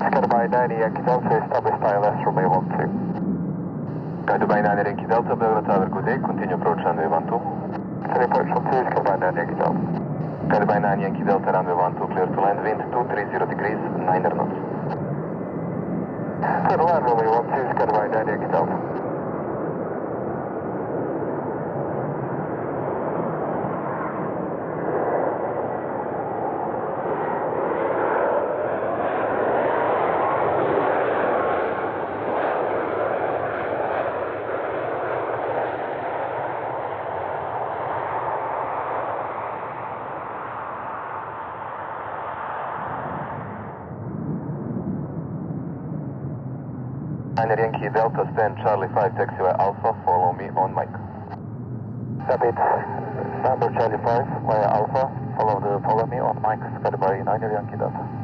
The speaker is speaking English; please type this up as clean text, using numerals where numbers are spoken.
Goodbye 90 Yankee Delta, establish ILS Romeo 12. Goodbye 9 Yankee Delta, Belgrade Tower, good day, continue approach runway 12. Approach 12, goodbye 9 Yankee Delta. Goodbye 9 Yankee Delta, runway 12, clear to land, wind 230 degrees, 9 knots. Clear to land, Romeo 12, goodbye 9 Yankee Delta. Yankee Delta, stand Charlie 5, taxiway Alpha, follow me on mic. Rapid, Standard Charlie 5, via Alpha, follow me on mic, goodbye 9 Yankee Delta.